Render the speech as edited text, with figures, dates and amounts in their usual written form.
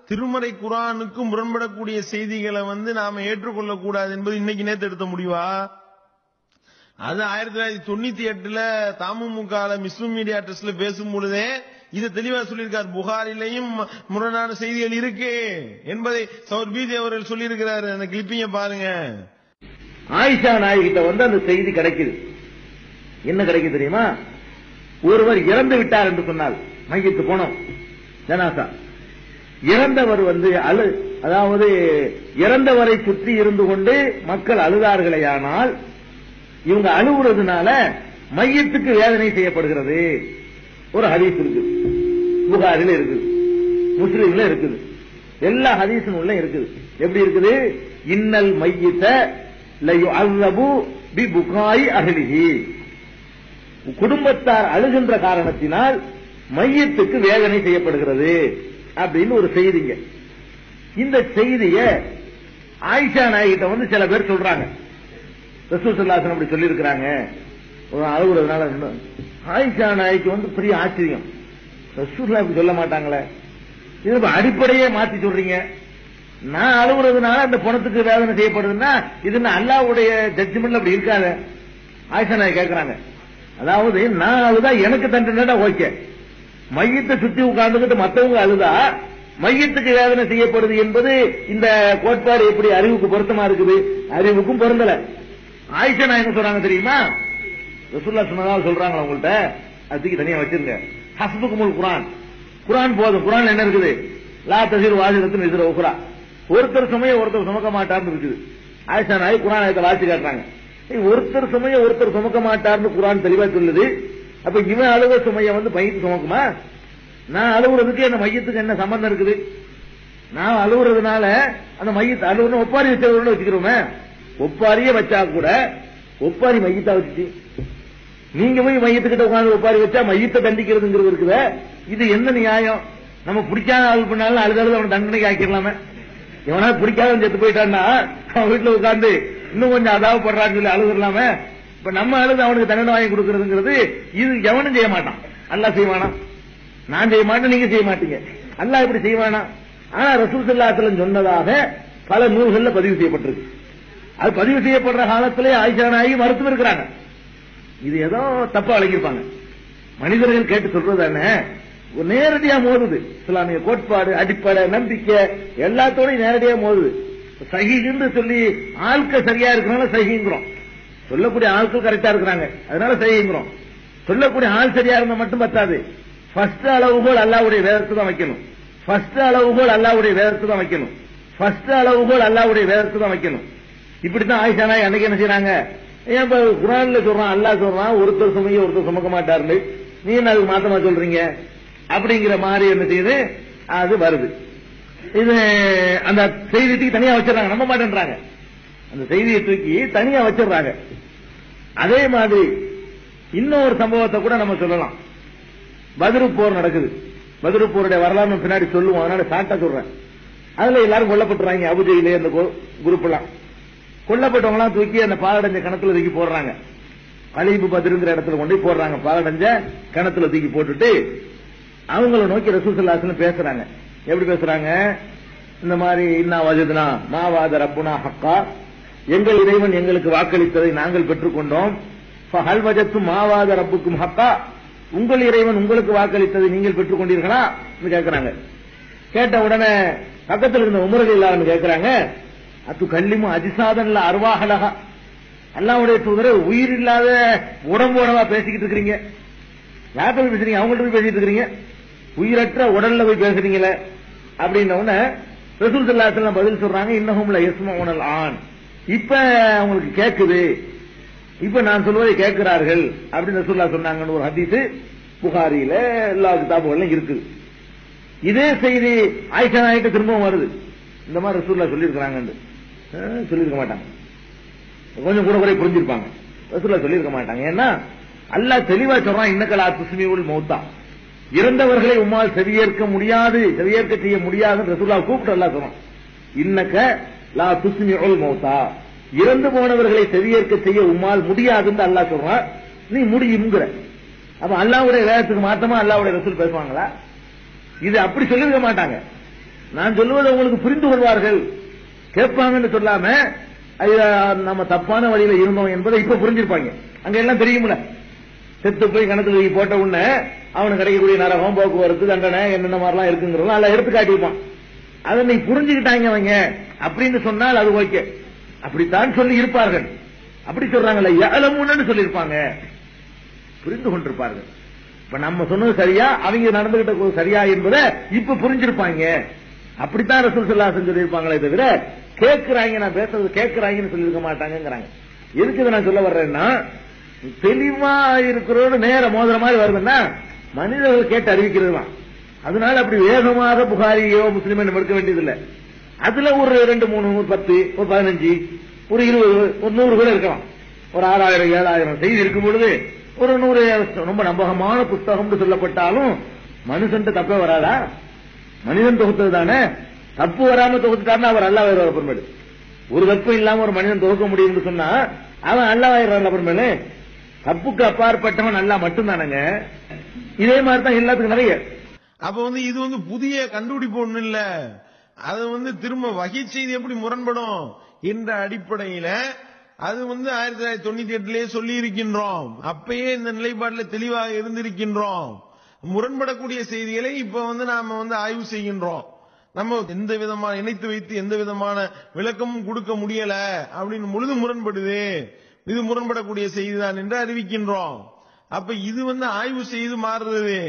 திருமறை குர்ஆனுக்கு முரண்படக்கூடிய செய்திகளை நாம ஏற்றுக்கொள்ளக்கூடாது என்பது இன்னைக்கு நேத்து எடுத்த முடிவா? அது 1998 தமுமுக மிஸ்லிம் மீடியா ட்ரஸ்ட்ல பேசும் பொழுதே இதை தெளிவா சொல்லியிருக்கார். புகாரிலையும் முரணான செய்திகள் இருக்கு என்பதை சௌர் பிஜி அவர்கள் சொல்லியிருக்கிறாரு. அந்த கிளிப்பிங்க பாருங்க. ஆயிஷா நாயகிட்ட அந்த செய்தி கிடைக்குது. என்ன கிடைக்குது தெரியுமா? ஒருவர் இறந்து விட்டார் என்று சொன்னால், மையத்து போனோம் ஜனாசா, இறந்தவர் அதாவது இறந்தவரை சுற்றி இருந்து கொண்டு மக்கள் அழுதார்களேயானால் இவங்க அழுகுறதுனால மையத்துக்கு வேதனை செய்யப்படுகிறது. ஒரு ஹதீஸ் இருக்கு, புகாரில இருக்குது, முஸ்லிம்ல இருக்குது, எல்லா ஹதீஸும் உள்ள இருக்குது. எப்படி இருக்குது? இன்னல் மையித லயுஅஸபு பிபுகாய் அஹ்லிஹி, குடும்பத்தார் அழுகின்ற காரணத்தினால் மையத்துக்கு வேதனை செய்யப்படுகிறது அப்படின்னு ஒரு செய்திங்க. இந்த செய்திய ஆயிஷா நாயகிட்ட சில பேர் சொல்றாங்க. ரசூல் ஸல்லல்லாஹு அலைஹி வஸல்லம் அப்படி சொல்லி இருக்கிறாங்க அழுகுறதுனால. ஆயிஷா நாயகிக்கு பெரிய ஆச்சரியம், ரசூலுல்லாஹ் அப்படி சொல்ல மாட்டாங்களே, இது அடிப்படையே மாத்தி சொல்றீங்க. நான் அழுகுறதுனால அந்த பணத்துக்கு வேதனை செய்யப்படுதுன்னா இது அல்லாஹ்வுடைய ஜட்ஜ்மெண்ட்ல அப்படி இருக்காது. ஆயிஷா நாயகி கேட்கறாங்க, அதாவது நான் அழுதா எனக்கு தண்டனை ஓகே, மையத்தை சுத்தி உட்கார்ந்துகிட்டு மற்றவங்க அழுதா மையத்துக்கு வேதனை செய்யப்படுது என்பது இந்த கோட்பாடு எப்படி அறிவுக்கு பொருத்தமா இருக்குது? அறிவுக்கும் பொருந்தல. ஆயிஷா நாயகி சொல்றாங்க தெரியுமா? ரசூலுல்லாஹ் சொன்னதா சொல்றாங்க உங்கள்ட்ட, அதுக்கு தனியா வச்சிருங்க. ஹஸ்புக்குமுல் குர்ஆன், குர்ஆன் போதும். குர்ஆன்ல என்ன இருக்குது? லா தஸிரு வாஹிதத்துன் விஸ்ர உக்ரா, ஒருத்தர் சுமையை ஒருத்தர் சுமக்க மாட்டார்னு இருக்குது. ஆயிஷா நாயகி குர்ஆன் ஆயத்தை வாசி காட்டுறாங்க. ஒருத்தர் சுமையை ஒருத்தர் சுமக்க மாட்டார்னு குர்ஆன் தெளிவா சொல்லுது. அப்ப இவன் அழுவ சுமையை மையத்து சுமக்குமா? நான் அழுகுறதுக்கு அந்த மையத்துக்கு என்ன சம்பந்தம் இருக்குது? நான் அழுகுறதுனால அந்த மையத்தை அழுகுற ஒப்பாரி வச்சவர்கள் வச்சுக்கிறோமே, ஒப்பாரியே வச்சா கூட ஒப்பாரி மையத்தா வச்சுச்சு. நீங்க போய் மையத்துக்கிட்ட உட்கார்ந்து ஒப்பாரி வச்சா மையத்தை தண்டிக்கிறதுங்கிறது இருக்குது. இது என்ன நியாயம்? நம்ம பிடிக்காத ஆள் பண்ணாலும் அழுதாலும் அவனை தண்டனைக்கு ஆக்கிடலாமே. எவனா பிடிக்காத செத்து போயிட்டான்னா அவன் வீட்டுல உட்கார்ந்து இன்னும் கொஞ்சம் அதாவது படுறான்னு சொல்லி அழுதுலாமே. இப்ப நம்ம அழுது அவனுக்கு தண்டனை வாங்கி கொடுக்கறதுங்கிறது இது எவனும் செய்ய மாட்டான். அல்லாஹ் செய்வானா? நான் செய்ய மாட்டேன், நீங்க செய்ய மாட்டீங்க. அல்லாஹ் இப்படி செய்வானா? ஆனா ரசூல் ஸல்லல்லாஹு அலைஹி வஸல்லம் சொன்னதாக பல நூல்கள்ல பதிவு செய்யப்பட்டிருக்கு. அது பதிவு செய்யப்படுற காலத்திலே ஆயிஷா நாயகி மறுத்து இருக்கிறாங்க. இது ஏதோ தப்பா வழங்கியிருப்பாங்க. மனிதர்கள் கேட்டு சொல்றதானே நேரடியா மோதுது. இஸ்லாமிய கோட்பாடு, அடிப்படை, நம்பிக்கை எல்லாத்தோடையும் நேரடியா மோதுது. சஹீஹ்னு சொல்லி ஆட்கள் சரியா இருக்கனால சஹீஹ்ங்கிறோம். சொல்லக்கூடிய ஆட்கள் கரெக்டா இருக்கிறாங்க அதனால சஹீஹ்ங்கிறோம். சொல்லக்கூடிய ஆள் சரியா இருந்தா மட்டும் பத்தாது. ஃபர்ஸ்ட் அளவுகோல் அல்லாஹ்வுடைய வேதத்தை தான் வைக்கணும். ஃபர்ஸ்ட் அளவுகோல் அல்லாஹ்வுடைய வேதத்தை தான் வைக்கணும். ஃபர்ஸ்ட் அளவுகோல் அல்லாஹ்வுடைய வேதத்தை தான் வைக்கணும். இப்படித்தான் ஆயிஷா நாயகி அன்னைக்கு என்ன செய்றாங்க? ஏன் குர்ஆன்ல சொல்றான், அல்லாஹ் சொல்றான் ஒருத்தர் சுமையை ஒருத்தர் சுமக்க மாட்டாருன்னு, நீ என்ன அதுக்கு மாத்தமா சொல்றீங்க? அப்படிங்கிற மாதிரி என்ன செய்யுது? அது வருது. இது அந்த செய்திக்கு தனியா வச்சிடறாங்க, நம்ப மாட்டேன்றாங்க. அந்த செய்தியை தூக்கி தனியா வச்சிடறாங்க. அதே மாதிரி இன்னொரு சம்பவத்தை கூட நம்ம சொல்லலாம். பத்ரு போர் நடக்குது. பத்ரு போருடைய வரலாறு பின்னாடி சொல்லுவோம், அதனால ஷார்ட்டா சொல்றேன். அதுல எல்லாரும் கொல்லப்பட்டுறாங்க. அபுஜெயிலே அந்த குரூப் எல்லாம் கொல்லப்பட்டவங்க எல்லாம் தூக்கி அந்த பாலடைஞ்ச கிணத்துல தூக்கி போடுறாங்க. அலிபு பத்ருங்கிற இடத்துல கொண்டு போடுறாங்க. பாலடைஞ்ச கிணத்துல தூக்கி போட்டுட்டு அவங்கள நோக்கி ரசூல் ஸல்லல்லாஹு அலைஹி வஸல்லம் பேசுறாங்க. எப்படி பேசுறாங்க? இந்த மாதிரி இன்னா வஜத்னா மாவாத ரப்புனா ஹக்கா, எங்கள் இறைவன் எங்களுக்கு வாக்களித்ததை நாங்கள் பெற்றுக்கொண்டோம். ஃபஹல் வஜத்தும் மாவாத ரப்புக்கும் ஹக்கா, உங்கள் இறைவன் உங்களுக்கு வாக்களித்ததை நீங்கள் பெற்றுக் கொண்டீர்களா கேட்கிறாங்க. கேட்ட உடனே பக்கத்தில் இருந்த உமர்கள் எல்லாரும் கேட்கிறாங்க, அத்து கல்லிமு அஜிசாதன்ல அர்வாஹலகா, அல்லாஹ்வுடைய தூதரே உயிர் இல்லாத உடம்போடவா பேசிக்கிட்டு இருக்கிறீங்க? யார்கிட்ட போய் பேசுறீங்க? அவங்கள்ட்ட போய் பேசிட்டு இருக்கிறீங்க? உயிரற்ற உடல்ல போய் பேசுறீங்களே அப்படின்ன உடனே ரசூல் ஸல்லல்லாஹு அலைஹி வஸல்லம் பதில் சொல்றாங்க, இன்னஹும் லா யஸ்மஊனல் ஆன், இப்ப அவங்களுக்கு கேக்குது, இப்ப நான் சொல்வதை கேட்கிறார்கள் அப்படின்னு ரசூலுல்லாஹ் சொன்னாங்கன்னு ஒரு ஹதீஸ் புகாரியில எல்லா கிதாபுகள்லயும் இருக்குது. இதே செய்தி ஆயிஷா நாயகிட்ட திரும்பவும் வருது. இந்த மாதிரி ரசூலுல்லாஹ் சொல்லியிருக்கிறாங்கன்னு சொல்லியிருக்க மாட்டாங்க. கொஞ்சம் கூட புரிஞ்சிருப்பாங்க. ரசூலுல்லாஹ் சொல்லியிருக்க மாட்டாங்க. ஏன்னா அல்லாஹ் தெளிவா சொல்றான், இன்னக லா துஸ்மிஉல் மௌத்தா, இறந்தவர்களை உம்மால் செவியேற்க முடியாது, செவியேற்க செய்ய முடியாது. ரசூலுல்லாஹ் கூப்பிட்டு அல்லாஹ் சொல்றான், இன்னக லா துஸ்மிஉல் மௌத்தா, இறந்து போனவர்களை செவியேற்க செய்ய உம்மால் முடியாதுன்னு அல்லாஹ் சொல்றான். நீ முடியும்ங்கிற. அப்ப அல்லாஹ்வுடைய வேதத்துக்கு மாத்தமா அல்லாஹ்வுடைய ரசூல் பேசுவாங்களா? இது அப்படி சொல்லிருக்க மாட்டாங்க. நான் சொல்லுவது உங்களுக்கு புரிந்து கொள்வார்கள், கேட்பாங்கன்னு சொல்லாம நம்ம தப்பான வழியில இருந்தோம் என்பதை இப்ப புரிஞ்சிருப்பாங்க. அங்க எல்லாம் தெரியுமில்ல, செத்து போய் கணத்துல போட்ட உடனே அவனுக்கு கிடைக்கக்கூடிய நரகம், போக்குவரத்து, தண்டனை என்னென்ன மாதிரிலாம் இருக்குங்கிறதெல்லாம் எல்லாம் எடுத்து காட்டியிருப்பான். அதை நீ புரிஞ்சுக்கிட்டாங்க அவங்க அப்படின்னு சொன்னால் அது ஓகே. அப்படித்தான் சொல்லி இருப்பார்கள். அப்படி சொல்றாங்கல்ல, யஅலமுன்னு சொல்லியிருப்பாங்க, புரிந்து கொண்டிருப்பார்கள். இப்ப நம்ம சொன்னது சரியா, அவங்க நடந்துகிட்ட சரியா என்பதை இப்ப புரிஞ்சிருப்பாங்க. அப்படித்தான் ரசூல் ஸல்லல்லாஹு அலைஹி வஸல்லம் சொல்லியிருப்பாங்களே தவிர கேட்கிறாங்க, நான் பேசுறது கேட்கிறாங்கன்னு சொல்லியிருக்க மாட்டாங்கிறாங்க. எதுக்கு இதை நான் சொல்ல வர்றேன்னா, தெளிவா இருக்கிறோடு நேர மோதிர மாதிரி வருதுன்னா மனிதர்கள் கேட்டு அறிவிக்கிறது தான். அதனால அப்படி வேகமாக புகாரியோ முஸ்லிமோ எடுக்க வேண்டியதில்லை. அதுல ஒரு 2, 3, ஒரு 10, ஒரு 15, ஒரு 20, ஒரு 100 கூட இருக்கலாம். ஒரு 6000, 7000 செய்தி இருக்கும் பொழுது ஒரு 100 ரொம்ப நம்பகமான புத்தகம்னு சொல்லப்பட்டாலும் மனுஷன் தப்பே வராதா? மனிதன் தொகுத்தது தானே. தப்பு வராம தொகுத்துட்டாருன்னா அவர் அல்லாஹ் அப்புறமேடு. ஒரு தப்பு இல்லாம ஒரு மனிதன் தொகுக்க முடியும்னு சொன்னா அவன் அல்லாஹ் அப்புறமேலு. தப்புக்கு அப்பாற்பட்டவன் அல்லா மட்டும்தானங்க. இதே மாதிரி தான் எல்லாத்துக்கும் நிறைய. அப்ப இது புதிய கண்டுபிடிப்பு ஒண்ணு இல்ல. அது திரும்ப வகை செய்தி எப்படி முரண்படும் என்ற அடிப்படையில அது 1998 சொல்லி இருக்கின்றோம். அப்பயே இந்த நிலைப்பாட்டில் தெளிவாக இருந்திருக்கின்றோம். முரண்படக்கூடிய செய்திகளை இப்ப நாம ஆய்வு செய்கின்றோம். நம்ம எந்த விதமான இணைத்து வைத்து எந்த விதமான விளக்கமும் கொடுக்க முடியல அப்படின்னு முழுது முரண்படுது, இது முரண்படக்கூடிய செய்திதான் என்று அறிவிக்கின்றோம். அப்ப இது ஆய்வு செய்து மாறுறது